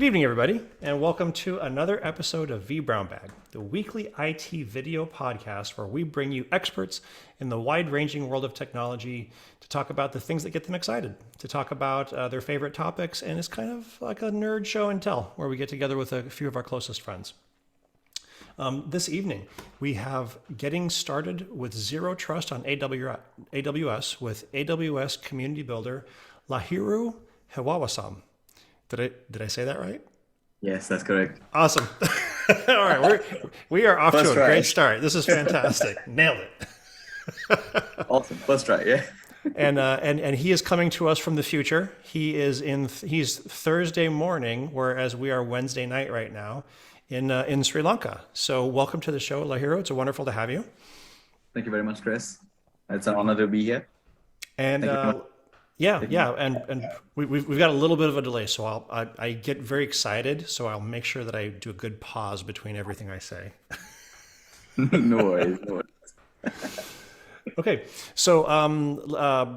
Good evening, everybody, and welcome to another episode of vBrownBag, the weekly IT video podcast where we bring you experts in the wide-ranging world of technology to talk about the things that get them excited, to talk about their favorite topics, and it's kind of like a nerd show and tell where we get together with a few of our closest friends. This evening, we have getting started with Zero Trust on AWS with AWS Community Builder Lahiru Hewawasam. Did I say that right? Yes, that's correct. Awesome. All right, we are off First to a try. great start. This is fantastic. Nailed it. Awesome. First try, yeah. And he is coming to us from the future. He's Thursday morning, whereas we are Wednesday night right now in Sri Lanka. So welcome to the show, Lahiru. It's wonderful to have you. Thank you very much, Chris. It's an honor to be here. And Thank you very much. and we've got a little bit of a delay, so I get very excited, so I'll make sure that I do a good pause between everything I say. No worries, no worries. Okay, so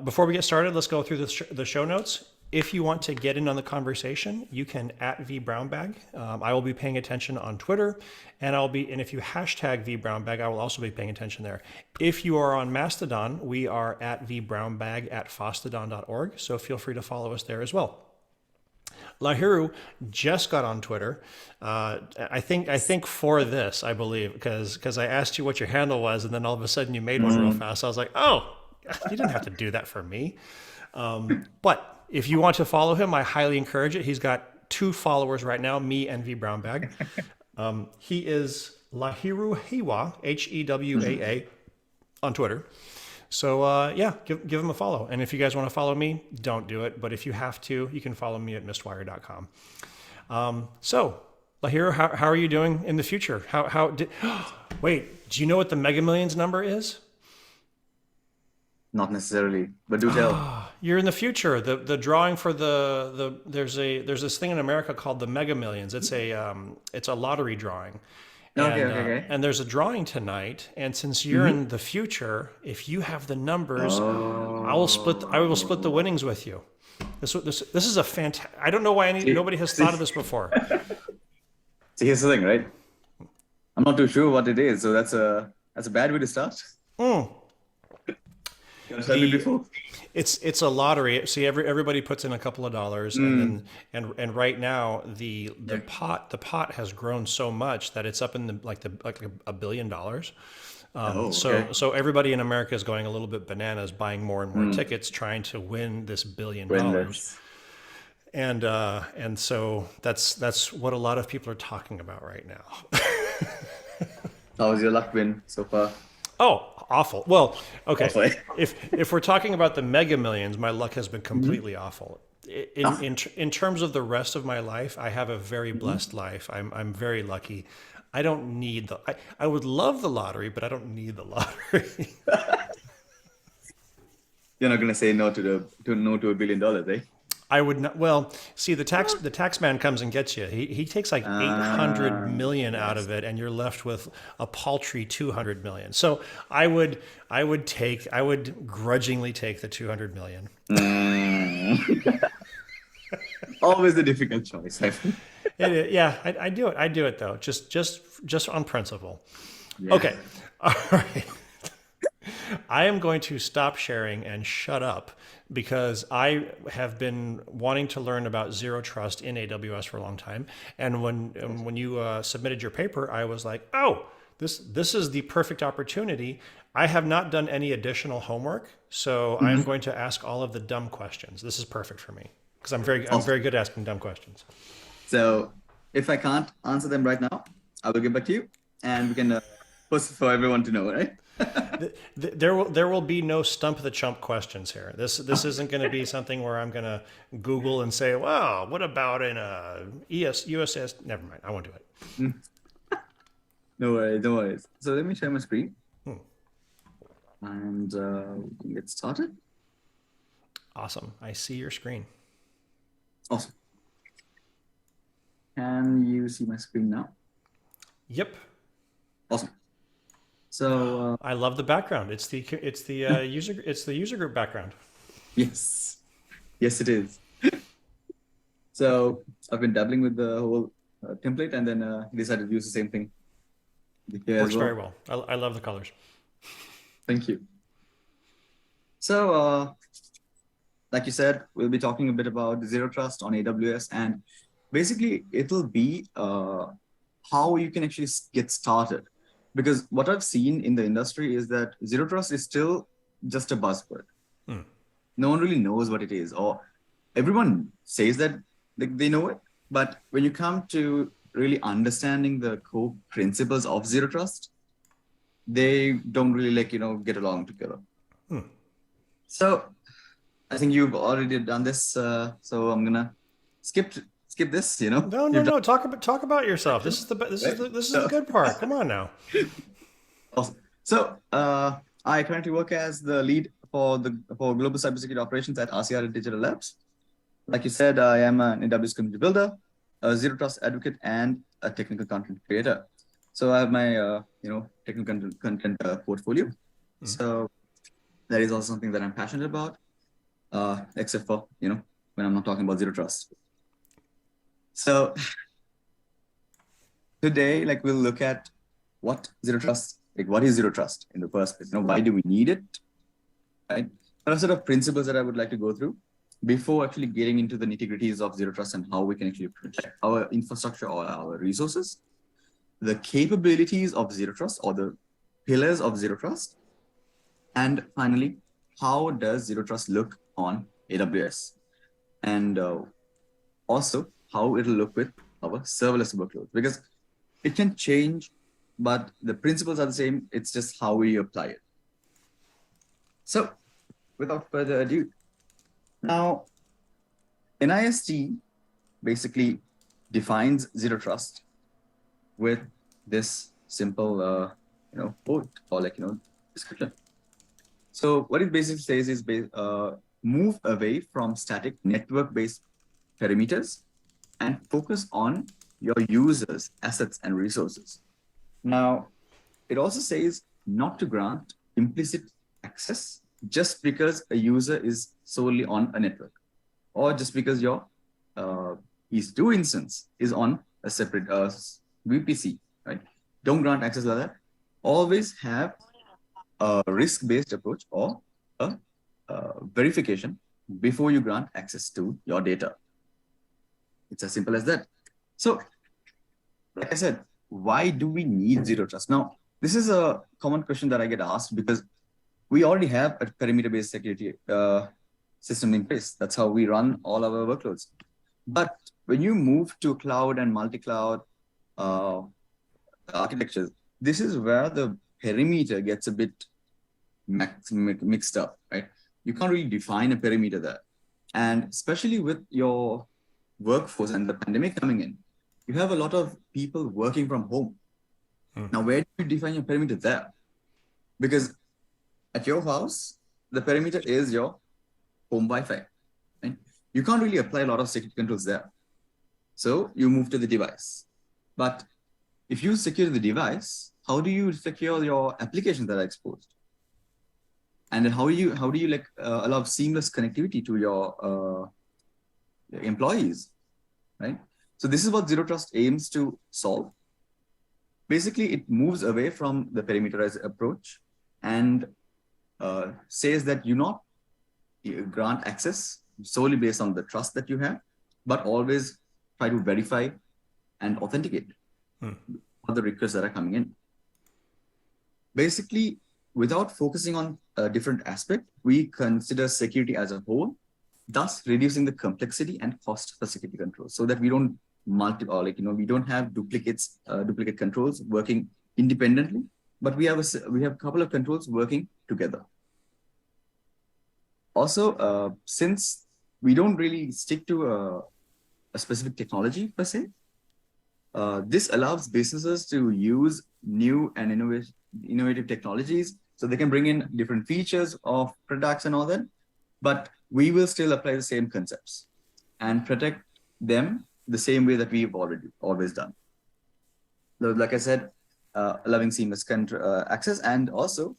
before we get started, let's go through the show notes. If you want to get in on the conversation, you can at vBrownBag. I will be paying attention on Twitter, and if you hashtag vBrownBag, I will also be paying attention there. If you are on Mastodon, we are at vBrownBag at fosstodon.org, so feel free to follow us there as well. Lahiru just got on Twitter. I think for this, I believe, because I asked you what your handle was, and then all of a sudden you made one real fast. I was like, oh, you didn't have to do that for me. But if you want to follow him, I highly encourage it. He's got 2 followers right now, me and vBrownBag. He is Lahiru Hewa, Hewaa, on Twitter. So give him a follow. And if you guys want to follow me, don't do it. But if you have to, you can follow me at mistwire.com. So Lahiru, how are you doing in the future? Wait, do you know what the Mega Millions number is? Not necessarily, but do tell. You're in the future. The drawing for there's this thing in America called the Mega Millions. It's a lottery drawing. Okay. And there's a drawing tonight. And since you're in the future, if you have the numbers, I will split the winnings with you. This is a fantastic. I don't know why nobody has thought of this before. See, here's the thing, right? I'm not too sure what it is, so that's a bad way to start. You tell me before. It's a lottery. See, everybody puts in a couple of dollars, and right now the pot has grown so much that it's up in like $1 billion. So everybody in America is going a little bit bananas, buying more and more tickets, trying to win this $1 billion. And so that's what a lot of people are talking about right now. How's your luck been so far? Oh, awful. Well, okay. Awful. If we're talking about the Mega Millions, my luck has been completely awful. In terms of the rest of my life, I have a very blessed life. I'm very lucky. I don't need I would love the lottery, but I don't need the lottery. You're not gonna say no to $1 billion, eh? I would not. Well, see, the tax man comes and gets you. He takes like 800 million out of it, and you're left with a paltry 200 million. So I would grudgingly take the 200 million. Always the difficult choice. I do it. I do it though, just on principle. Yeah. Okay, all right. I am going to stop sharing and shut up because I have been wanting to learn about Zero Trust in AWS for a long time. And when you submitted your paper, I was like, oh, this is the perfect opportunity. I have not done any additional homework, so I'm going to ask all of the dumb questions. This is perfect for me because I'm very good at asking dumb questions. So if I can't answer them right now, I will get back to you, and we can post it for everyone to know, right? There will be no stump the chump questions here. This isn't going to be something where I'm going to Google and say, "Wow, what about in a USS?" Never mind, I won't do it. No worries. So let me share my screen, and we can get started. Awesome. I see your screen. Awesome. Can you see my screen now? Yep. Awesome. So I love the background. It's the user group background. yes, it is. So I've been dabbling with the whole template, and then decided to use the same thing here as Works very well. well. I love the colors. Thank you. So, like you said, we'll be talking a bit about zero trust on AWS, and basically it'll be how you can actually get started. Because what I've seen in the industry is that zero trust is still just a buzzword. Hmm. No one really knows what it is, or everyone says that they know it, but when you come to really understanding the core principles of zero trust, they don't really get along together. Hmm. So I think you've already done this, so I'm gonna skip this. No, no, You've done no. Talk about yourself. This is the right. this is the So, good part. Come on now. awesome. So I currently work as the lead for global cybersecurity operations at Axiata Digital Labs. Like you said, I am an AWS community builder, a zero trust advocate, and a technical content creator. So I have my technical content portfolio. Hmm. So that is also something that I'm passionate about, except for when I'm not talking about zero trust. So today, we'll look at what zero trust, what is zero trust in the first place? Why do we need it? Right? There are sort of principles that I would like to go through before actually getting into the nitty-gritties of zero trust and how we can actually protect our infrastructure or our resources, the capabilities of zero trust or the pillars of zero trust, and finally, how does zero trust look on AWS? And also how it'll look with our serverless workloads, because it can change, but the principles are the same. It's just how we apply it. So without further ado, now NIST basically defines zero trust with this simple, quote or description. So what it basically says is move away from static network-based perimeters and focus on your users, assets, and resources. Now, it also says not to grant implicit access just because a user is solely on a network, or just because your EC2 instance is on a separate VPC, right? Don't grant access like that. Always have a risk-based approach or a verification before you grant access to your data. It's as simple as that. So, like I said, why do we need zero trust? Now, this is a common question that I get asked because we already have a perimeter-based security system in place. That's how we run all our workloads. But when you move to cloud and multi-cloud architectures, this is where the perimeter gets a bit mixed up, right? You can't really define a perimeter there. And especially with your workforce and the pandemic coming in, you have a lot of people working from home. Now, where do you define your perimeter there? Because at your house, the perimeter is your home Wi-Fi. Right? You can't really apply a lot of security controls there. So you move to the device. But if you secure the device, how do you secure your applications that are exposed? And then how do you allow seamless connectivity to your employees, right? So this is what zero trust aims to solve. Basically, it moves away from the perimeterized approach and says that you not grant access solely based on the trust that you have, but always try to verify and authenticate all the requests that are coming in. Basically, without focusing on a different aspect, we consider security as a whole, thus reducing the complexity and cost for security controls, so that we don't we don't have duplicate controls working independently, but we have a couple of controls working together. Also, since we don't really stick to a specific technology per se, this allows businesses to use new and innovative technologies, so they can bring in different features of products and all that, but we will still apply the same concepts and protect them the same way that we've always done. So, like I said, allowing seamless access, and also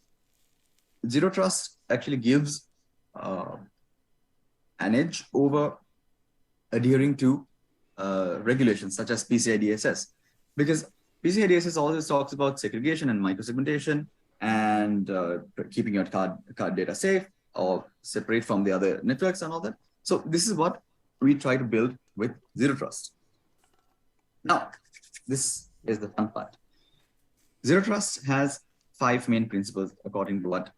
zero trust actually gives an edge over adhering to regulations such as PCI DSS, because PCI DSS always talks about segregation and microsegmentation and keeping your card data safe or separate from the other networks and all that. So this is what we try to build with Zero Trust. Now, this is the fun part. Zero Trust has 5 main principles according to what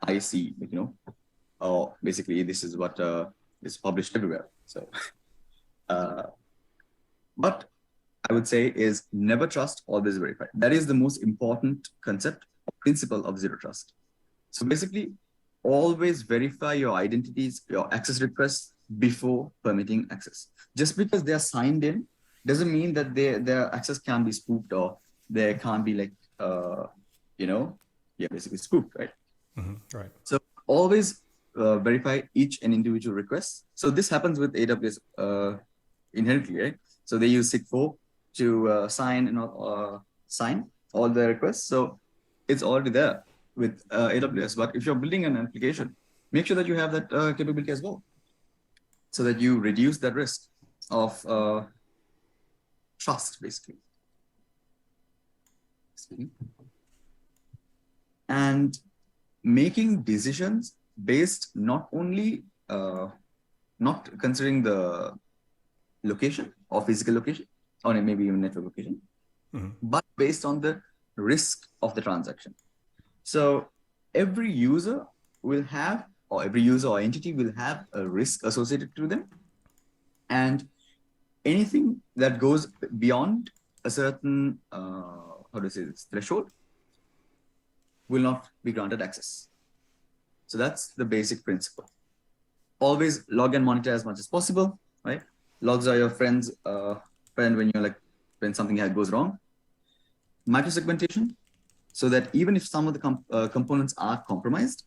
I see, basically this is what is published everywhere. So, but I would say is never trust, always verify. That is the most important concept or principle of Zero Trust. So basically, always verify your identities, your access requests before permitting access. Just because they are signed in doesn't mean that their access can be spoofed or there can't be basically spoofed, right? Mm-hmm. Right. So always verify each and individual request. So this happens with AWS inherently, right? So they use SIG4 to sign all the requests. So it's already there with AWS. But if you're building an application, make sure that you have that capability as well, so that you reduce that risk of trust, basically. And making decisions based not only not considering the location or physical location or maybe even network location, but based on the risk of the transaction. So every user will have, or every user or entity will have a risk associated to them, and anything that goes beyond a certain threshold will not be granted access. So that's the basic principle. Always log and monitor as much as possible, right? Logs are your friend when when something goes wrong. Microsegmentation, so that even if some of the components are compromised,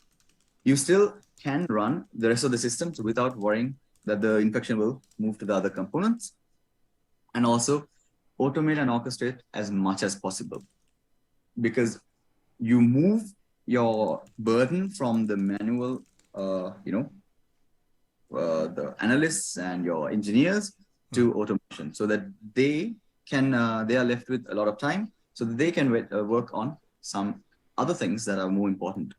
you still can run the rest of the systems without worrying that the infection will move to the other components. And also automate and orchestrate as much as possible, because you move your burden from the manual, the analysts and your engineers to automation, so that they are left with a lot of time, so that they can work on some other things that are more important,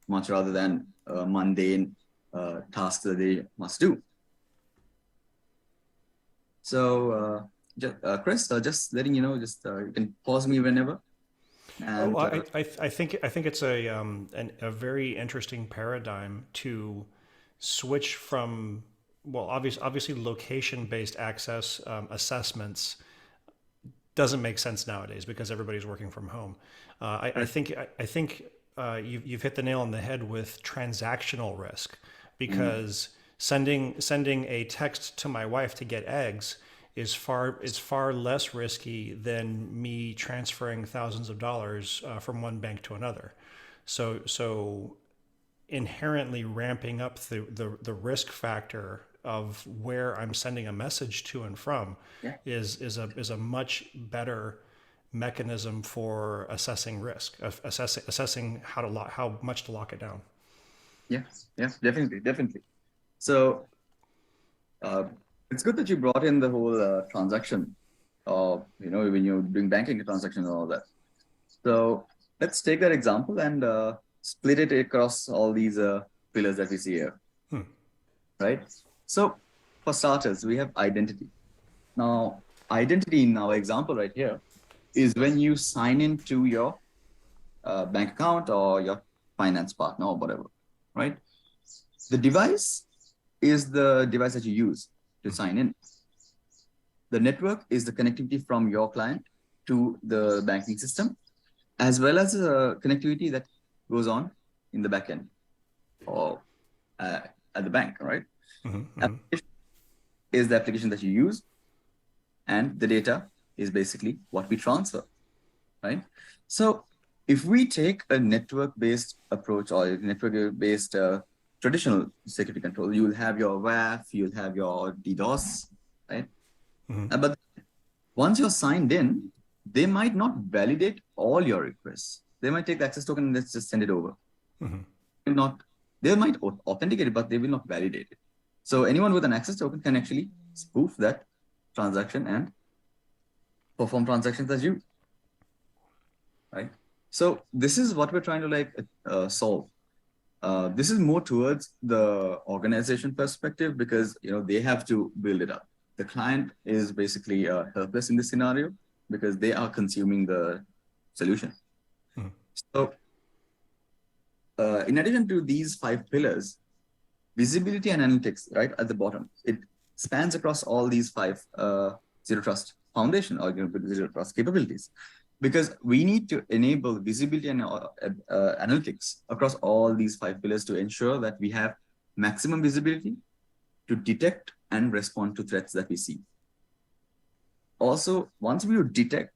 much rather than mundane tasks that they must do. So, Chris, just letting you know, you can pause me whenever. And, I think it's a very interesting paradigm to switch from, well, obviously location-based access assessments doesn't make sense nowadays because everybody's working from home. I think you've hit the nail on the head with transactional risk, because sending a text to my wife to get eggs is far less risky than me transferring thousands of dollars from one bank to another. So inherently ramping up the risk factor of where I'm sending a message to and from is a much better mechanism for assessing risk, assessing how much to lock it down. Yes, definitely. So it's good that you brought in the whole transaction of, when you're doing banking transactions and all that. So let's take that example and split it across all these pillars that we see here, right? So for starters, we have identity. Now, identity in our example right here is when you sign into your bank account or your finance partner or whatever, right? The device is the device that you use to sign in. The network is the connectivity from your client to the banking system, as well as connectivity that goes on in the backend or at the bank, right? Application is the application that you use, and the data is basically what we transfer, right? So if we take a network-based approach or a network-based traditional security control, you will have your WAF, you'll have your DDoS, right? But once you're signed in, they might not validate all your requests. They might take the access token and let's just send it over. They might authenticate it, but they will not validate it. So anyone with an access token can actually spoof that transaction and perform transactions as you, right? So this is what we're trying to solve. This is more towards the organization perspective because they have to build it up. The client is basically helpless in this scenario because they are consuming the solution. Hmm. So in addition to these 5 pillars, visibility and analytics, right at the bottom, it spans across all these 5 zero trust foundation or zero trust capabilities, because we need to enable visibility and analytics across all these 5 pillars to ensure that we have maximum visibility to detect and respond to threats that we see. Also, once we detect,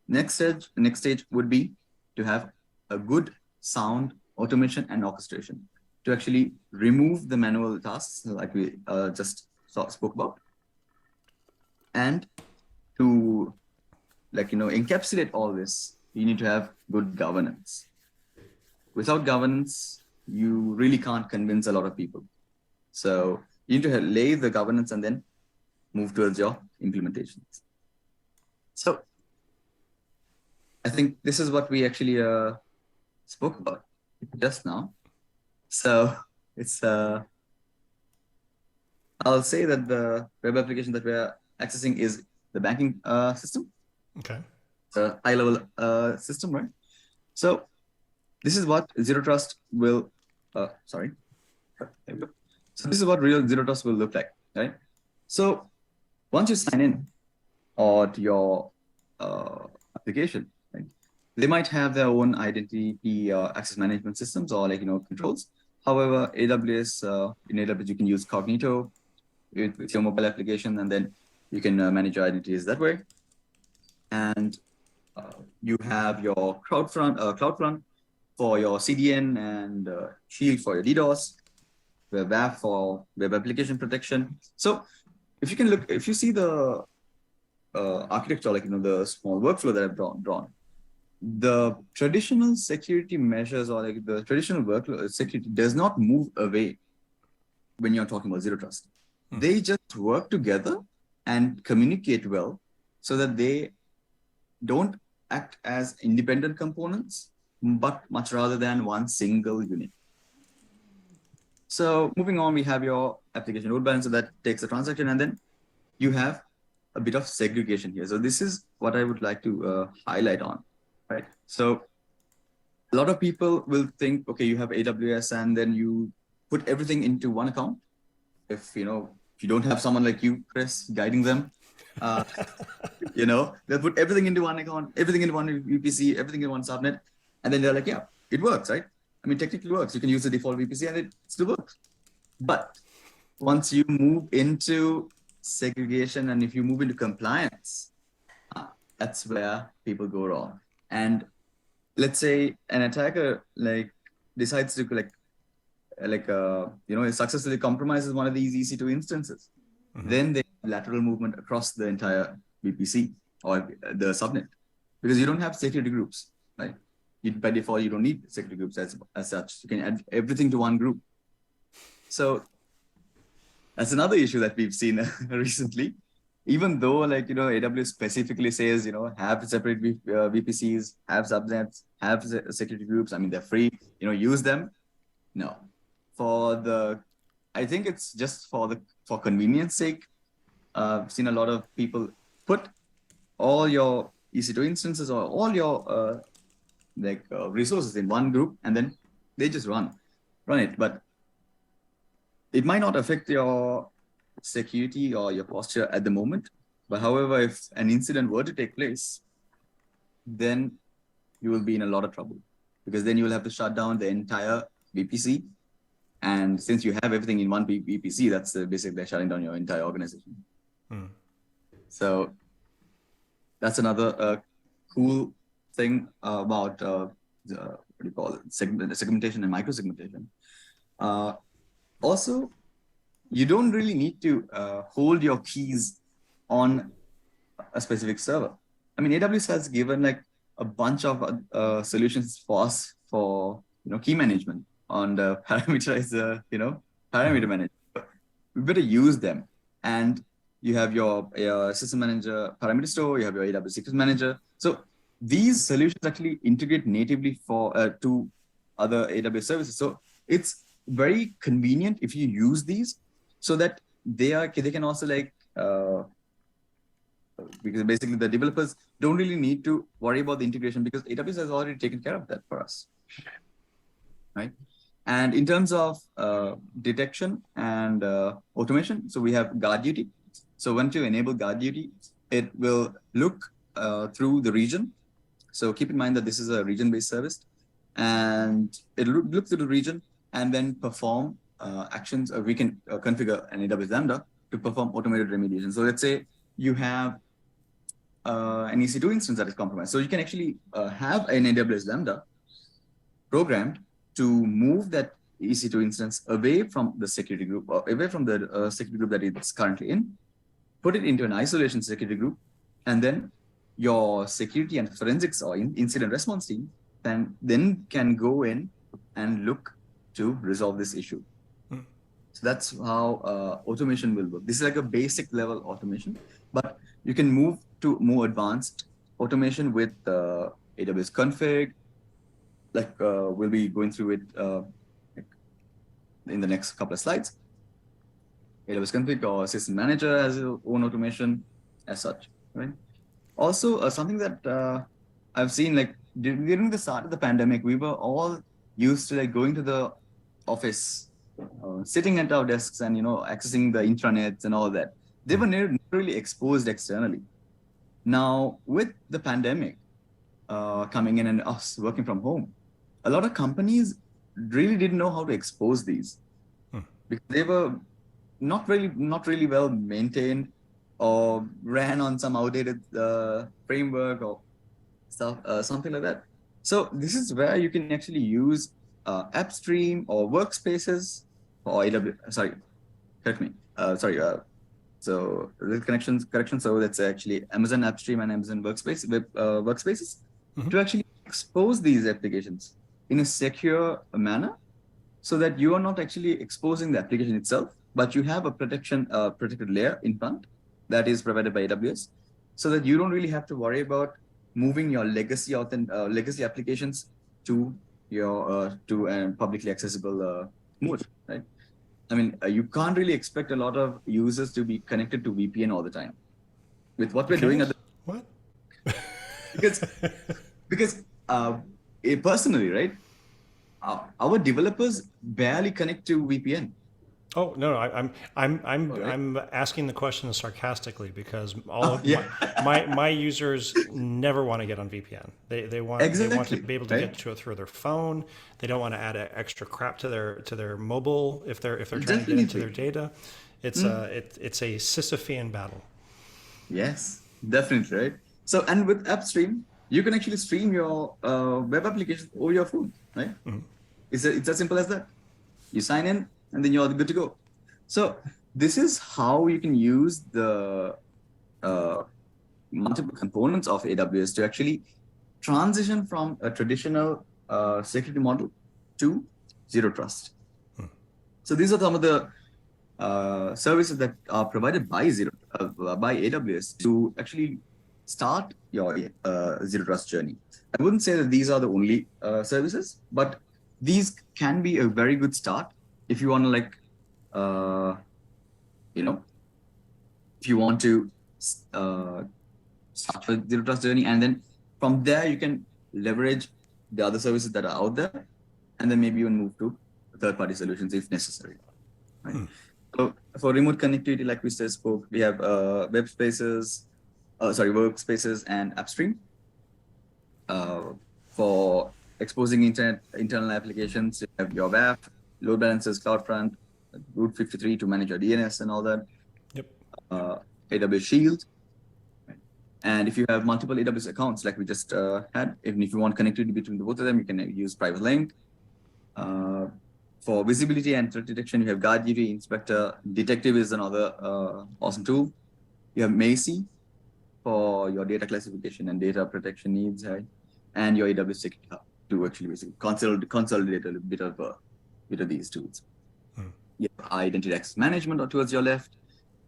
next stage would be to have a good sound automation and orchestration to actually remove the manual tasks like we just spoke about, and to encapsulate all this, you need to have good governance. Without governance, you really can't convince a lot of people. So you need to lay the governance and then move towards your implementations. So I think this is what we actually spoke about just now. So it's I'll say that the web application that we're accessing is the banking system. Okay. It's a high-level system, right? So this is what zero trust will. Sorry. There we go. So this is what real zero trust will look like, right? So once you sign in or to your application, right, they might have their own identity access management systems or controls. However, AWS in AWS you can use Cognito with your mobile application, and then you can manage your identities that way. And you have your CloudFront for your CDN and Shield for your DDoS, WebApp for web application protection. So if you see the architecture, the small workflow that I've drawn, the traditional security measures or the traditional workload security does not move away when you're talking about zero trust. They just work together and communicate well so that they don't act as independent components, but much rather than one single unit. So moving on, we have your application load balancer that takes a transaction, and then you have a bit of segregation here. So this is what I would like to highlight on, right? So a lot of people will think, okay, you have AWS and then you put everything into one account. If you don't have someone like you, Chris, guiding them, they'll put everything into one account, everything in one VPC, everything in one subnet, and then they're like, yeah, it works, right? I mean, technically it works. You can use the default VPC and it still works. But once you move into segregation and if you move into compliance, that's where people go wrong. And let's say an attacker decides to successfully compromises one of these EC2 instances. Mm-hmm. Then they have lateral movement across the entire VPC or the subnet, because you don't have security groups, right? By default, you don't need security groups as such. You can add everything to one group. So that's another issue that we've seen recently. Even though AWS specifically says, have separate VPCs, have subnets, have security groups. I mean, they're free, use them. No. I think it's just for convenience sake. I've seen a lot of people put all your EC2 instances or all your resources in one group, and then they just run it. But it might not affect your security or your posture at the moment. But however, if an incident were to take place, then you will be in a lot of trouble, because then you will have to shut down the entire VPC. And since you have everything in one VPC, that's basically shutting down your entire organization. So that's another cool thing about segmentation and micro-segmentation. Also, you don't really need to hold your keys on a specific server. I mean, AWS has given a bunch of solutions for us for key management on the parameterize parameter management. We better use them. And you have your system manager parameter store, you have your AWS Secrets Manager. So these solutions actually integrate natively to other AWS services. So it's very convenient if you use these, so that they can also because basically the developers don't really need to worry about the integration, because AWS has already taken care of that for us, right? And in terms of detection and automation, so we have guard duty. So once you enable guard duty, it will look through the region. So keep in mind that this is a region-based service, and it'll look through the region and then perform actions. We can configure an AWS Lambda to perform automated remediation. So let's say you have an EC2 instance that is compromised. So you can actually have an AWS Lambda programmed to move that EC2 instance away from the security group, or away from the security group that it's currently in, put it into an isolation security group, and then your security and forensics or incident response team then can go in and look to resolve this issue. So that's how automation will work. This is like a basic level automation, but you can move to more advanced automation with AWS config. We'll be going through it in the next couple of slides. AWS config or system manager has its own automation as such, right? Also, something that I've seen, like during the start of the pandemic, we were all used to going to the office, sitting at our desks and accessing the intranets and all that. They were never really exposed externally. Now with the pandemic coming in and us working from home, a lot of companies really didn't know how to expose these because they were not really well maintained, or ran on some outdated framework or stuff, something like that. So this is where you can actually use AppStream or workspaces or AWS. Sorry, correct me. So the correction. So that's actually Amazon AppStream and Amazon Workspaces to actually expose these applications in a secure manner, so that you are not actually exposing the application itself, but you have a protected layer in front that is provided by AWS, so that you don't really have to worry about moving your legacy applications to your publicly accessible mode, right? I mean, you can't really expect a lot of users to be connected to VPN all the time. With what we're doing at the what? because personally, right? Our developers barely connect to VPN. Oh no, I'm asking the question sarcastically, because all of my users never want to get on VPN. They want to be able to get to it through their phone. They don't want to add extra crap to their mobile if they're trying to get into their data. It's a Sisyphean battle. Yes, definitely, right? So, and with AppStream, you can actually stream your web application over your phone, right? It's as simple as that. You sign in, and then you're good to go. So this is how you can use the multiple components of AWS to actually transition from a traditional security model to zero trust. So these are some of the services that are provided by AWS to actually start your zero trust journey. I wouldn't say that these are the only services, but these can be a very good start if you want to if you want to start with zero trust journey, and then from there you can leverage the other services that are out there, and then maybe even move to third-party solutions if necessary. Right? So for remote connectivity, like we just spoke, we have workspaces and AppStream. For exposing internal applications, you have your WAF, load balancers, CloudFront, Route 53 to manage your DNS and all that. Yep. AWS Shield. And if you have multiple AWS accounts, like we just had, even if you want connectivity between the both of them, you can use Private Link. For visibility and threat detection, you have Guard Duty, Inspector. Detective is another awesome tool. You have Macy for your data classification and data protection needs, right? And your AWS Security Hub to actually basically consolidate a bit of these tools. You have identity access management towards your left,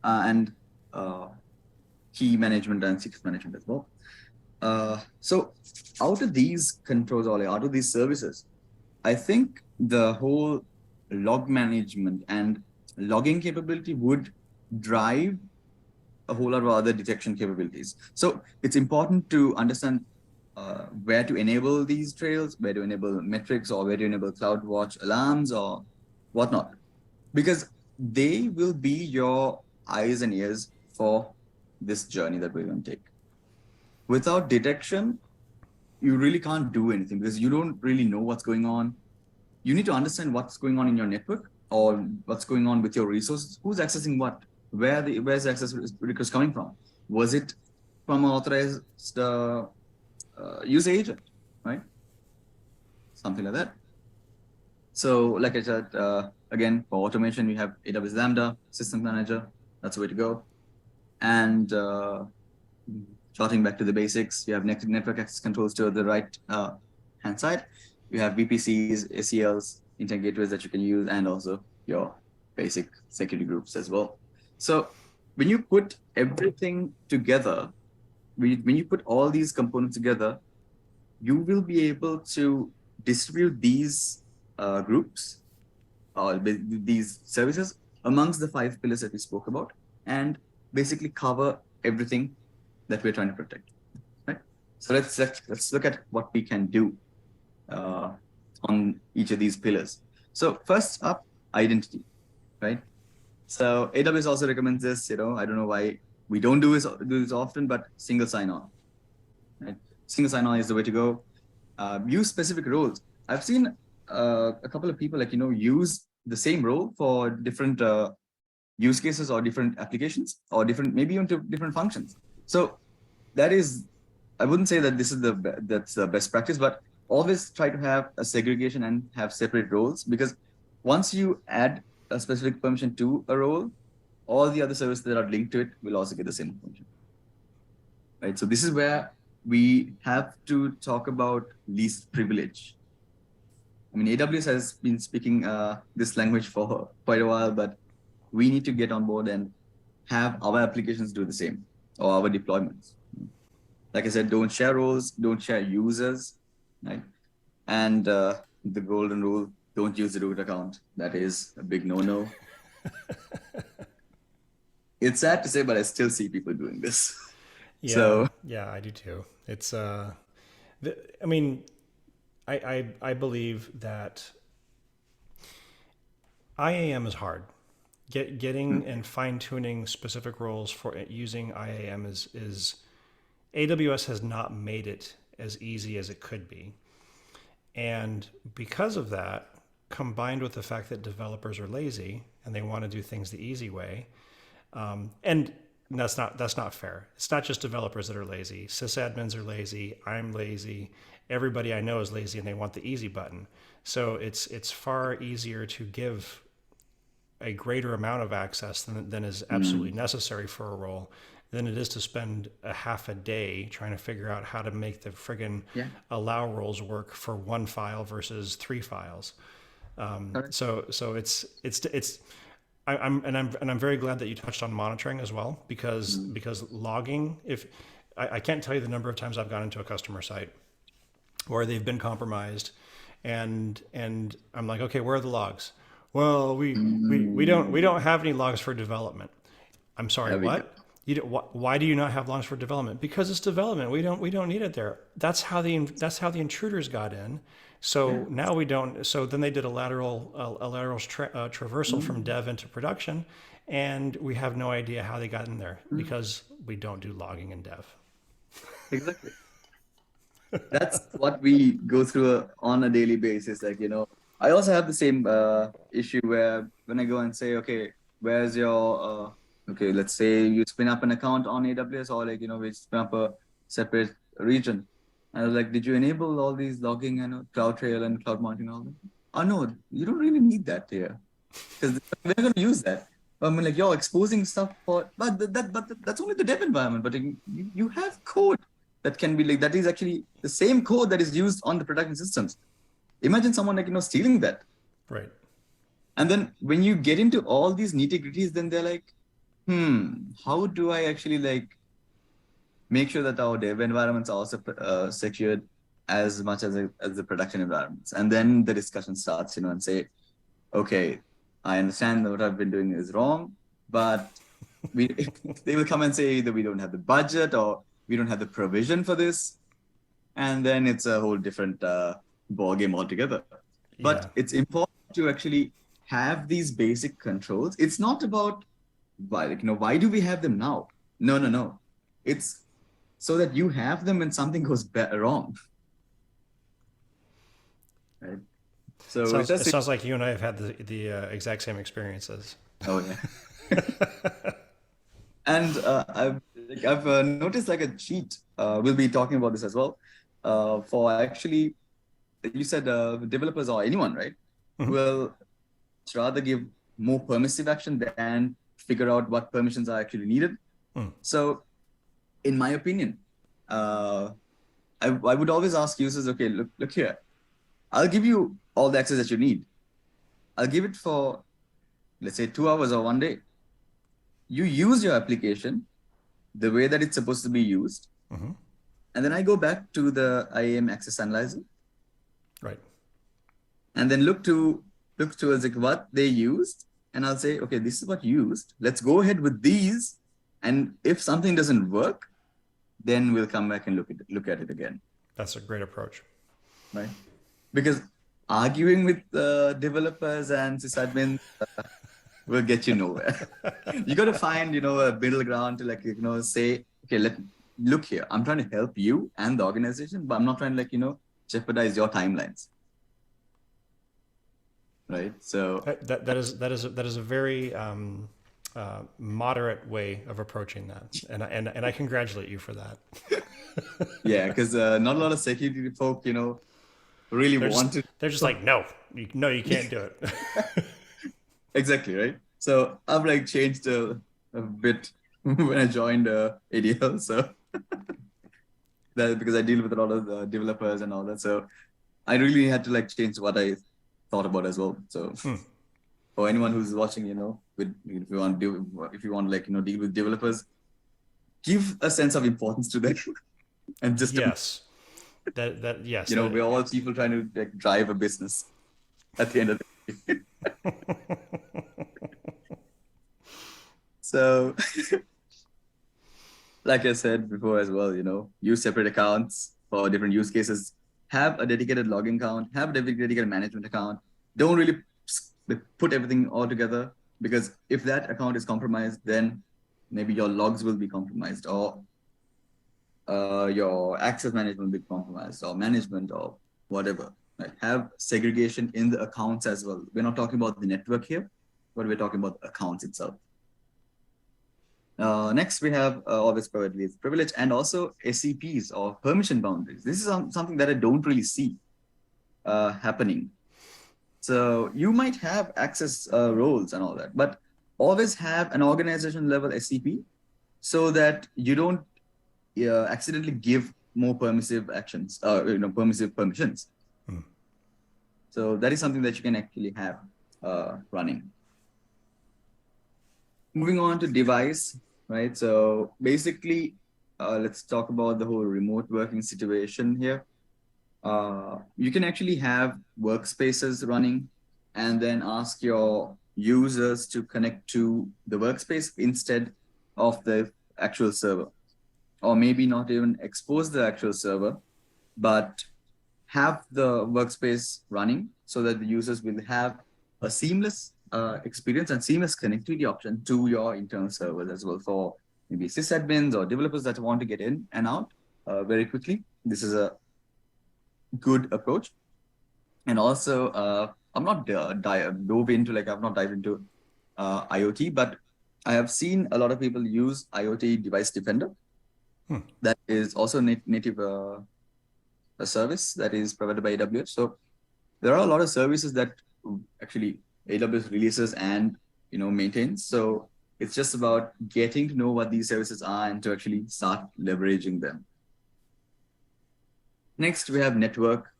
and key management and secret management as well. So out of these controls or out of these services, I think the whole log management and logging capability would drive a whole lot of other detection capabilities. So it's important to understand where to enable these trails, where to enable metrics, or where to enable CloudWatch alarms or whatnot, because they will be your eyes and ears for this journey that we're going to take. Without detection, you really can't do anything because you don't really know what's going on. You need to understand what's going on in your network or what's going on with your resources. Who's accessing what? Where's the access request coming from? Was it from an authorized user agent, right? Something like that. So, like I said, again, for automation, we have AWS Lambda, System Manager. That's the way to go. And charting back to the basics, you have network access controls to the right hand side. You have VPCs, ACLs, internet gateways that you can use, and also your basic security groups as well. So when you put everything together, when you put all these components together, you will be able to distribute these groups or these services amongst the 5 pillars that we spoke about, and basically cover everything that we're trying to protect. Right. So let's look at what we can do on each of these pillars. So first up, identity, right? So AWS also recommends this. I don't know why we don't do this often, but single sign-on. Right? Single sign-on is the way to go. Use specific roles. I've seen a couple of people use the same role for different use cases or different applications or maybe even different functions. So that is, I wouldn't say that that's the best practice, but always try to have a segregation and have separate roles, because once you add a specific permission to a role, all the other services that are linked to it will also get the same permission. Right. So this is where we have to talk about least privilege. I mean, AWS has been speaking this language for quite a while, but we need to get on board and have our applications do the same, or our deployments. Like I said, don't share roles, don't share users, right? And the golden rule, don't use the root account. That is a big no-no. It's sad to say, but I still see people doing this. Yeah, so yeah, I do too. It's I believe that IAM is hard. Getting and fine tuning specific roles for using IAM is AWS has not made it as easy as it could be. And because of that, combined with the fact that developers are lazy and they want to do things the easy way, and that's not fair. It's not just developers that are lazy. Sysadmins are lazy. I'm lazy. Everybody I know is lazy, and they want the easy button. So it's far easier to give a greater amount of access than is absolutely necessary for a role than it is to spend a half a day trying to figure out how to make the friggin' allow roles work for 1 file versus 3 files. So I'm very glad that you touched on monitoring as well, because logging, I can't tell you the number of times I've gone into a customer site where they've been compromised, and I'm like, okay, where are the logs? Well, we don't have any logs for development. I'm sorry, what? Why do you not have logs for development? Because it's development. We don't need it there. That's how the intruders got in. So now we don't. So then they did a lateral traversal from dev into production, and we have no idea how they got in there because we don't do logging in dev. Exactly. That's what we go through on a daily basis. I also have the same issue where when I go and say, okay, where's your okay, let's say you spin up an account on AWS, or we spin up a separate region. And I was like, did you enable all these logging and CloudTrail and cloud monitoring and all that? Oh no, you don't really need that here, because we're going to use that. I mean, you're exposing stuff but that's only the dev environment. But you have code that can be that is actually the same code that is used on the production systems. Imagine someone stealing that. Right. And then when you get into all these nitty-gritties, then they're like, how do I actually like make sure that our dev environments are also secured as much as the production environments? And then the discussion starts, and say, okay, I understand that what I've been doing is wrong, but we they will come and say either we don't have the budget or we don't have the provision for this, and then it's a whole different ball game altogether. Yeah. But it's important to actually have these basic controls. It's not about why do we have them now? No, no, no. It's so that you have them when something goes wrong, right? So it's It just sounds like you and I have had the exact same experiences. oh yeah. And I've noticed like a cheat. We'll be talking about this as well. For actually, you said developers or anyone, right? Mhm. Will rather give more permissive action than figure out what permissions are actually needed. So, in my opinion, I would always ask users, okay, look here. I'll give you all the access that you need. I'll give it for, let's say, 2 hours or one day. You use your application the way that it's supposed to be used. And then I go back to the IAM access analyzer. Right. And then look towards like what they used. And I'll say, okay, this is what you used. Let's go ahead with these. And if something doesn't work, then we'll come back and look at it again. That's a great approach. Right. Because arguing with developers and sysadmins will get you nowhere. You got to find, a middle ground to say, okay, look here. I'm trying to help you and the organization, but I'm not trying to jeopardize your timelines. Right. So that is a very moderate way of approaching that, and I congratulate you for that. yeah, because not a lot of security folk, really want to. They're just like, no, you can't do it. Exactly, right? So I've changed a bit when I joined ADL. So that because I deal with a lot of developers and all that. So I really had to change what I thought about as well. So for anyone who's watching, if you want to deal with developers, give a sense of importance to them, and just yes, yes, we're all people trying to drive a business at the end of the day. So, like I said before as well, use separate accounts for different use cases. Have a dedicated login account. Have a dedicated management account. Don't really put everything all together, because if that account is compromised, then maybe your logs will be compromised, or your access management will be compromised, or management, or whatever. Right? Have segregation in the accounts as well. We're not talking about the network here, but we're talking about the accounts itself. Next, we have always privilege and also SCPs or permission boundaries. This is something that I don't really see happening. So you might have access roles and all that, but always have an organization level SCP so that you don't accidentally give more permissive actions, permissive permissions. So that is something that you can actually have running. Moving on to device, right? So basically, let's talk about the whole remote working situation here. You can actually have workspaces running and then ask your users to connect to the workspace instead of the actual server, or maybe not even expose the actual server, but have the workspace running so that the users will have a seamless experience and seamless connectivity option to your internal servers as well, for maybe sysadmins or developers that want to get in and out very quickly. This is a good approach. And also, I'm not dove into I've not dived into IoT, but I have seen a lot of people use IoT Device Defender. That is also native a service that is provided by AWS. So there are a lot of services that actually AWS releases and maintains. So it's just about getting to know what these services are and to actually start leveraging them. Next, we have network.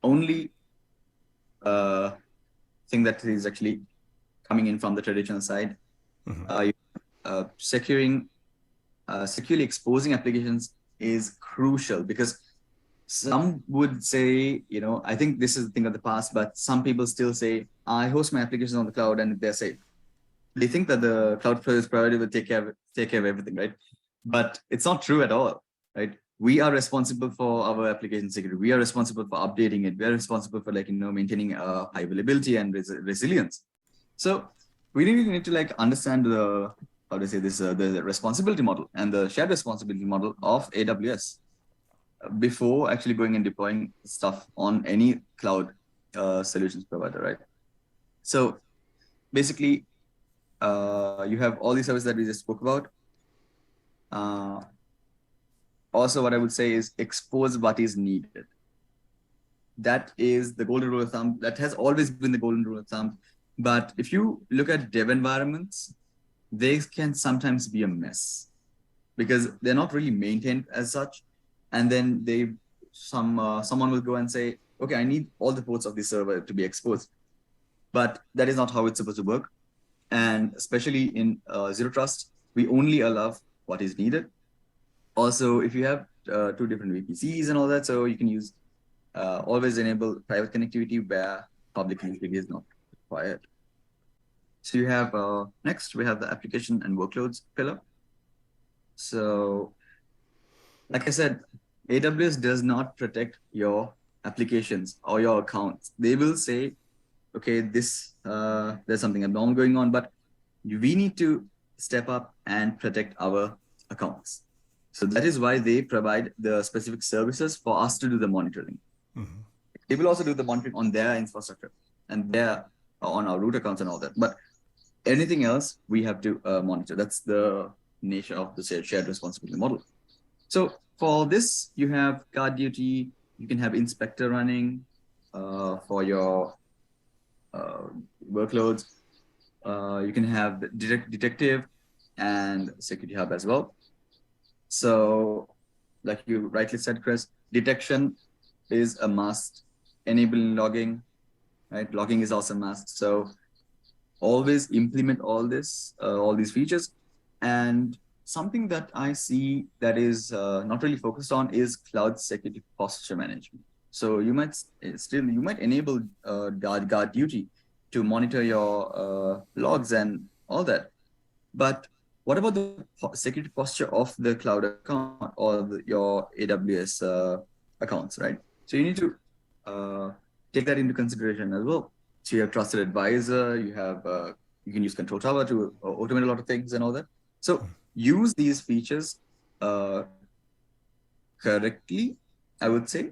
Only thing that is actually coming in from the traditional side. securely exposing applications is crucial, because some would say, I think this is a thing of the past, but some people still say, I host my applications on the cloud and they're safe. They think that the cloud service provider will take care of everything, right? But it's not true at all, right? We are responsible for our application security. We are responsible for updating it. We are responsible for maintaining high availability and resilience. So we really need to understand the the responsibility model and the shared responsibility model of AWS before actually going and deploying stuff on any cloud solutions provider, right? So basically, you have all these services that we just spoke about. Also, what I would say is expose what is needed. That is the golden rule of thumb. That has always been the golden rule of thumb. But if you look at dev environments, they can sometimes be a mess because they're not really maintained as such. And then someone will go and say, okay, I need all the ports of the server to be exposed. But that is not how it's supposed to work. And especially in Zero Trust, we only allow what is needed. Also, if you have two different VPCs and all that, so you can use always enable private connectivity where public connectivity is not required. So you have next, we have the application and workloads pillar. So like I said, AWS does not protect your applications or your accounts. They will say, okay, there's something abnormal going on, but we need to step up and protect our accounts. So that is why they provide the specific services for us to do the monitoring. Mm-hmm. They will also do the monitoring on their infrastructure and on our root accounts and all that. But anything else, we have to monitor. That's the nature of the shared responsibility model. So for this, you have guard duty. You can have inspector running for your workloads. You can have detective and security hub as well. So like you rightly said, Chris, detection is a must. Enabling logging, right? Logging is also a must. So always implement all these features. And something that I see that is not really focused on is cloud security posture management. So you might enable guard duty to monitor your logs and all that. But what about the security posture of the cloud account or your AWS accounts, right? So you need to take that into consideration as well. So you have trusted advisor, you can use control tower to automate a lot of things and all that. So use these features correctly, I would say,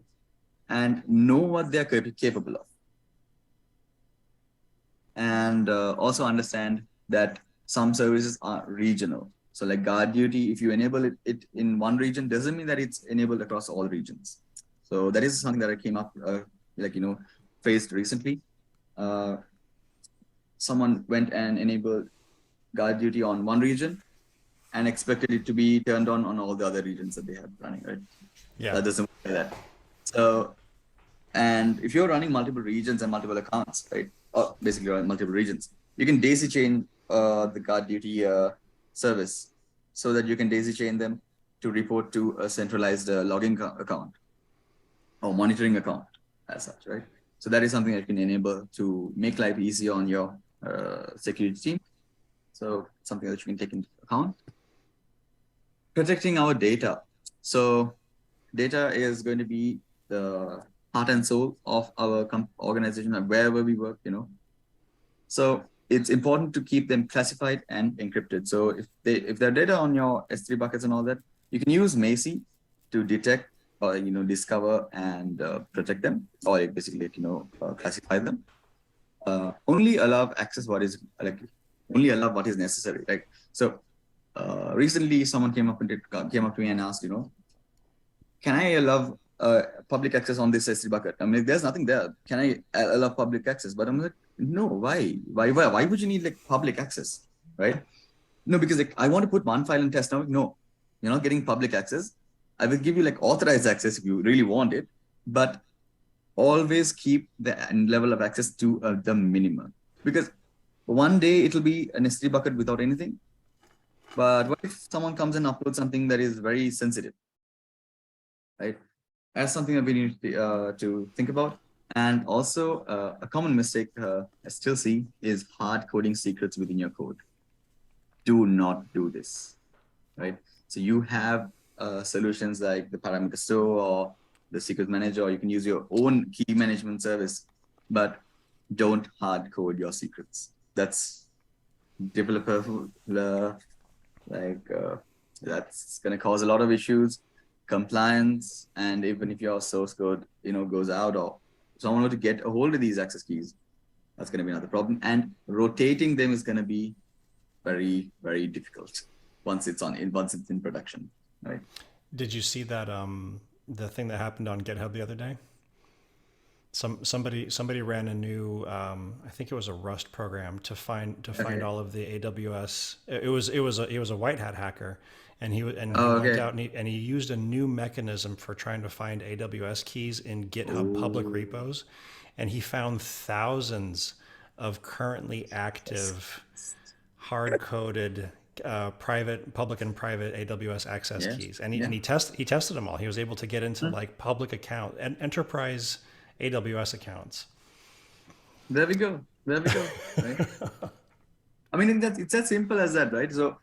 and know what they're capable of. And also understand that some services are regional. So like guard duty, if you enable it in one region, doesn't mean that it's enabled across all regions. So that is something that I came up, faced recently. Someone went and enabled guard duty on one region and expected it to be turned on all the other regions that they have running, right? Yeah. That doesn't work like that. So, and if you're running multiple regions and multiple accounts, right? Or basically multiple regions, you can daisy chain the guard duty service so that you can daisy chain them to report to a centralized logging account or monitoring account as such, right? So that is something that you can enable to make life easy on your security team. So something that you can take into account. Protecting our data. So data is going to be the heart and soul of our organization, wherever we work, So it's important to keep them classified and encrypted. So if there are data on your S3 buckets and all that, you can use Macy to detect or discover and protect them, or basically classify them. Only allow access what is necessary. Like so, recently someone came up to me and asked, can I allow public access on this S3 bucket? I mean, there's nothing there. Can I allow public access? But I'm like, no, why? Why would you need public access, right? No, because I want to put one file and test. Now, no, you're not getting public access. I will give you authorized access if you really want it, but always keep the level of access to the minimum, because one day it'll be an S3 bucket without anything. But what if someone comes and uploads something that is very sensitive, right? That's something that we need to think about. And also, a common mistake I still see is hard coding secrets within your code. Do not do this, right? So you have solutions like the parameter store or the secret manager, or you can use your own key management service, but don't hard code your secrets. That's developer like that's going to cause a lot of issues, compliance, and even if your source code goes out or someone were to get a hold of these access keys, that's going to be another problem. And rotating them is going to be very, very difficult once it's in production, right? Did you see that the thing that happened on GitHub the other day? Somebody ran a new I think it was a Rust program to find all of the AWS. It was a white hat hacker, and he went out and he used a new mechanism for trying to find AWS keys in GitHub public repos, and he found thousands of currently active hard coded public and private AWS access keys, and he tested them all. He was able to get into like public account and enterprise AWS accounts. There we go. Right? I mean, it's as simple as that, right? So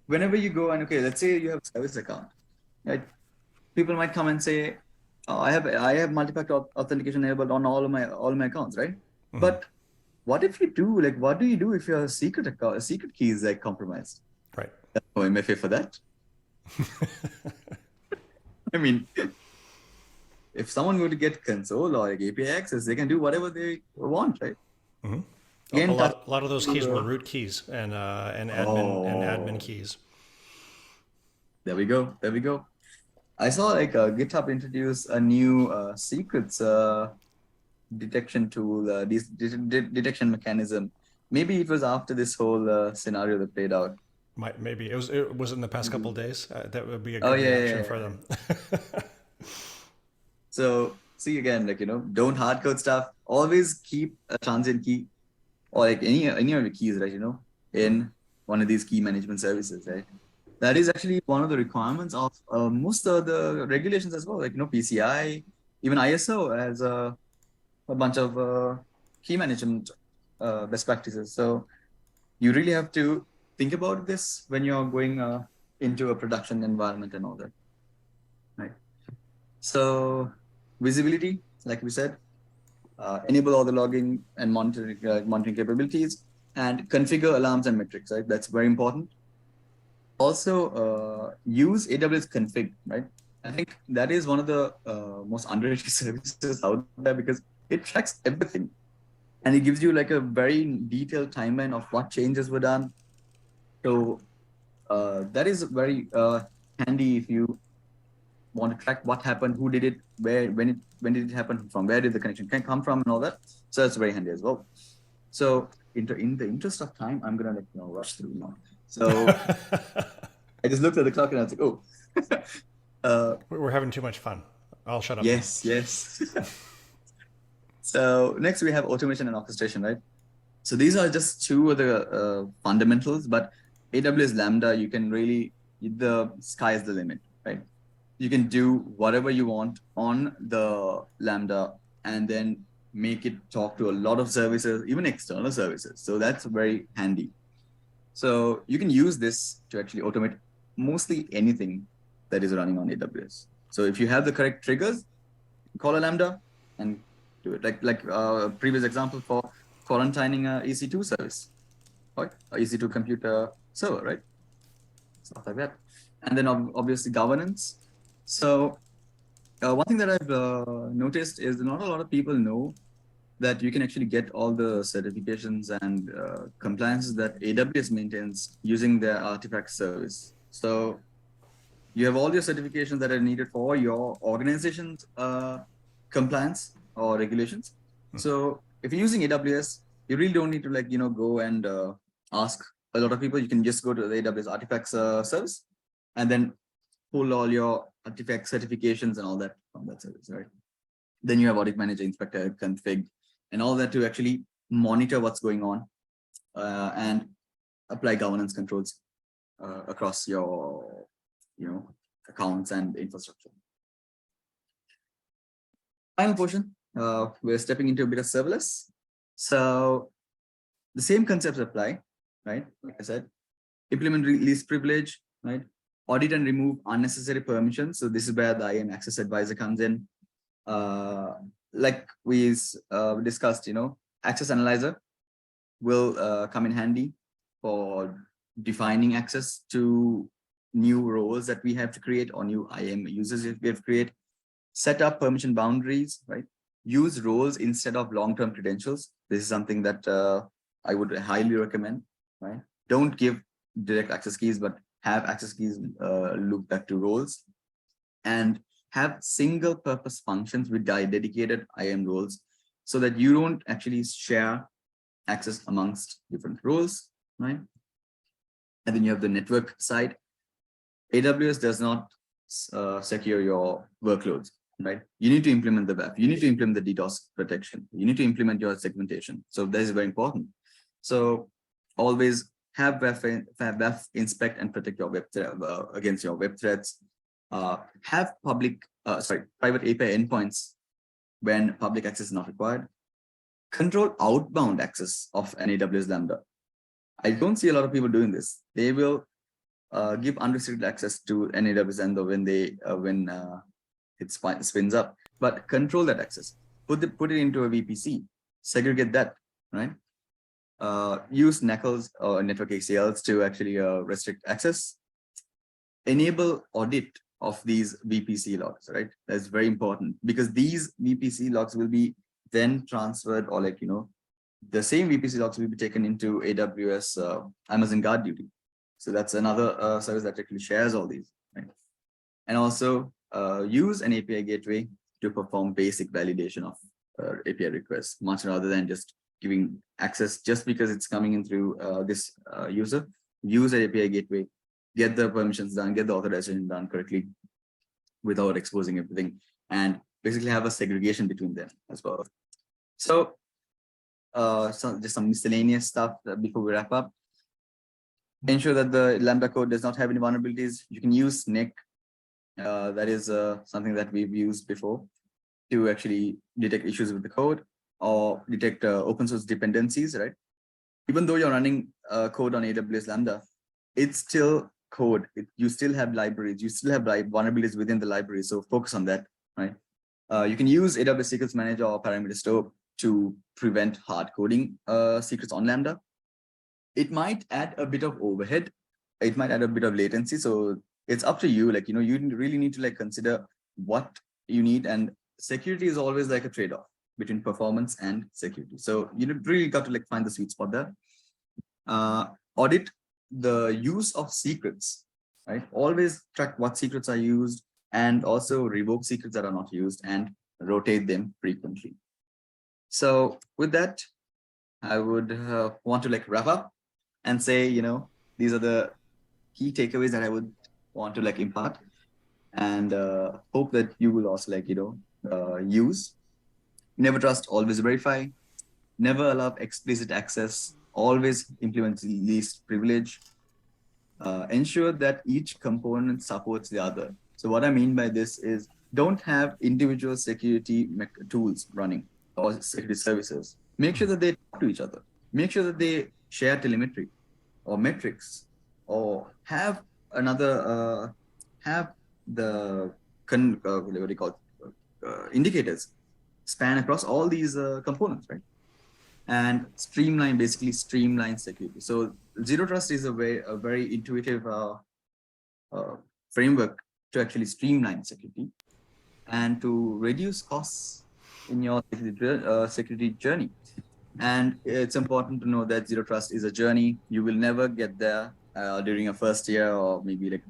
whenever you go and let's say you have a service account, right? People might come and say, oh, I have multi-factor authentication enabled on all my accounts, right? Mm-hmm. But what if you do, like, what do you do if your secret key is like compromised? Right. Oh, MFA for that. I mean, if someone were to get console or like API access, they can do whatever they want, right? Mm-hmm. Again, a lot of those keys were root keys and admin keys. There we go. I saw like GitHub introduce a new secrets detection tool, detection mechanism. Maybe it was after this whole scenario that played out. Maybe it was in the past couple of days. That would be a good reaction for them. So see again, like don't hard code stuff. Always keep a transient key or like any of your keys, right? In one of these key management services, right? That is actually one of the requirements of most of the regulations as well. Like PCI, even ISO has a bunch of key management best practices. So you really have to think about this when you're going into a production environment and all that, right? So visibility, like we said, enable all the logging and monitoring capabilities, and configure alarms and metrics, right? That's very important. Also, use AWS config, right? I think that is one of the most underrated services out there because it tracks everything. And it gives you like a very detailed timeline of what changes were done. So that is very handy if you want to track what happened, who did it, when did it happen, from where did the connection come from, and all that. So that's very handy as well. So in the interest of time, I'm gonna rush through now. So I just looked at the clock and I was like, oh. We're having too much fun. I'll shut up. Yes. So next we have automation and orchestration, right? So these are just two of the fundamentals, but AWS Lambda, you can really, the sky is the limit, right? You can do whatever you want on the Lambda and then make it talk to a lot of services, even external services. So that's very handy. So you can use this to actually automate mostly anything that is running on AWS. So if you have the correct triggers, call a Lambda and do it. Like a previous example for quarantining a EC2 service, right? A EC2 computer server, right? Stuff like that. And then obviously governance. So one thing that I've noticed is not a lot of people know that you can actually get all the certifications and compliances that AWS maintains using their artifact service. So you have all your certifications that are needed for your organization's compliance or regulations. So if you're using AWS, you really don't need to go and ask a lot of people. You can just go to the AWS artifacts service and then pull all your artifact certifications and all that from that service, right? Then you have audit manager, inspector, config, and all that to actually monitor what's going on and apply governance controls. across your, accounts and infrastructure. Final portion, we're stepping into a bit of serverless. So the same concepts apply, right? Like I said, implement least privilege, right? Audit and remove unnecessary permissions. So this is where the IAM Access Advisor comes in. Like we discussed, Access Analyzer will come in handy for defining access to new roles that we have to create or new IAM users that we have to create. Set up permission boundaries, right? Use roles instead of long-term credentials. This is something that I would highly recommend, right? Don't give direct access keys, but have access keys loop back to roles, and have single purpose functions with dedicated IAM roles so that you don't actually share access amongst different roles, right? And then you have the network side. AWS does not secure your workloads, right? You need to implement the WAF. You need to implement the DDoS protection. You need to implement your segmentation. So that is very important. So always have WAF inspect and protect your web against your web threats. Have private API endpoints when public access is not required. Control outbound access of an AWS Lambda. I don't see a lot of people doing this. They will give unrestricted access to an AWS Lambda when it spins up, but control that access. Put it into a VPC. Segregate that, right? Use NACLs or network ACLs to actually restrict access. Enable audit of these VPC logs, right? That's very important because these VPC logs will be then transferred, or the same VPC logs will be taken into AWS Amazon Guard Duty. So that's another service that actually shares all these, right? And also use an API gateway to perform basic validation of API requests, much rather than just giving access just because it's coming in through this user. Use an API gateway, get the permissions done, get the authorization done correctly without exposing everything, and basically have a segregation between them as well. So, just some miscellaneous stuff before we wrap up. Ensure that the Lambda code does not have any vulnerabilities. You can use SNCC. That is something that we've used before to actually detect issues with the code or detect open source dependencies, right? Even though you're running code on AWS Lambda, it's still code. You still have libraries. You still have vulnerabilities within the library. So focus on that, right? You can use AWS Secrets Manager or Parameter Store to prevent hard coding secrets on Lambda. It might add a bit of overhead. It might add a bit of latency. So it's up to you. You really need to consider what you need, and security is always like a trade-off between performance and security. So you really got to find the sweet spot there. Audit the use of secrets, right? Always track what secrets are used, and also revoke secrets that are not used and rotate them frequently. So with that, I would want to wrap up and say, these are the key takeaways that I would want to impart, and hope that you will also use. Never trust, always verify. Never allow explicit access. Always implement least privilege. Ensure that each component supports the other. So what I mean by this is, don't have individual security tools running or security services. Make sure that they talk to each other. Make sure that they share telemetry or metrics, or have another indicators span across all these components, right? And basically streamline security. So Zero Trust is a very intuitive framework to actually streamline security and to reduce costs in your security journey. And it's important to know that Zero Trust is a journey. You will never get there during your first year, or maybe the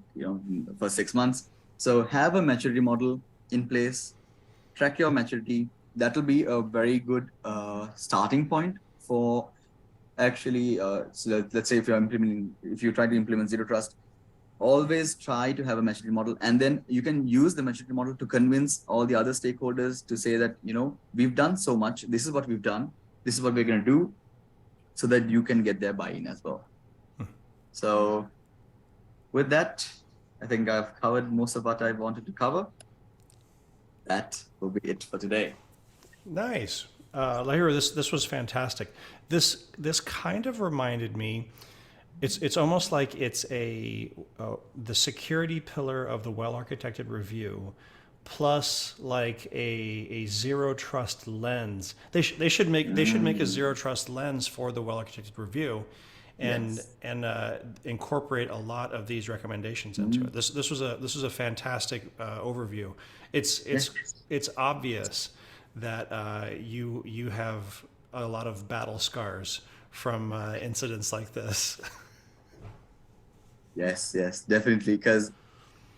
first 6 months. So have a maturity model in place, track your maturity. That will be a very good starting point for actually, so let's say if you try to implement Zero Trust, always try to have a maturity model, and then you can use the maturity model to convince all the other stakeholders to say that, we've done so much. This is what we've done. This is what we're going to do, so that you can get their buy-in as well. So with that, I think I've covered most of what I wanted to cover. That will be it for today. Nice. Lahiru, this was fantastic. This kind of reminded me. It's almost like it's the security pillar of the well-architected review, plus like a zero trust lens. They should make a zero trust lens for the well-architected review, and Yes. incorporate a lot of these recommendations into it. This was a fantastic overview. It's obvious that you have a lot of battle scars from incidents like this. Yes, yes, definitely. Because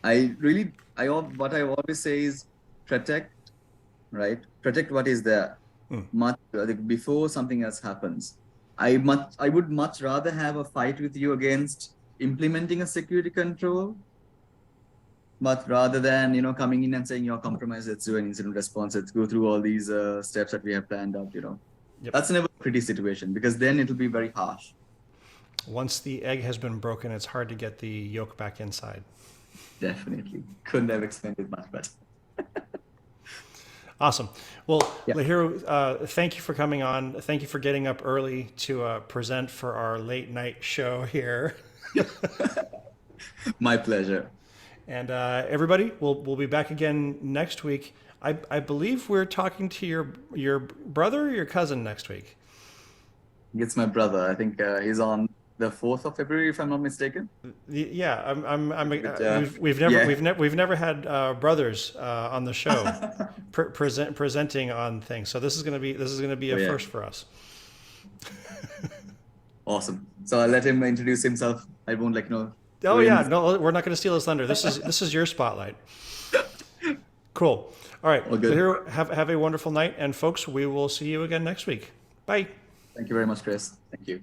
what I always say is protect, right? Protect what is there. Much like before something else happens. I would much rather have a fight with you against implementing a security control, but rather than coming in and saying you're compromised, let's do an incident response, let's go through all these steps that we have planned out. Yep. That's never a pretty situation, because then it'll be very harsh. Once the egg has been broken, it's hard to get the yolk back inside. Definitely. Couldn't have explained it much better. Awesome. Well, Yeah. Lahiru, thank you for coming on. Thank you for getting up early to present for our late night show here. My pleasure. And everybody, we'll be back again next week. I believe we're talking to your brother or your cousin next week. It's my brother. I think he's on the 4th of February, if I'm not mistaken. Yeah, But, we've never had brothers on the show presenting on things. So this is gonna be a first for us. Awesome. So I'll let him introduce himself. I won't Oh yeah, no, we're not going to steal his thunder. This is your spotlight. Cool. All right. All good. Here, have a wonderful night, and folks, we will see you again next week. Bye. Thank you very much, Chris. Thank you.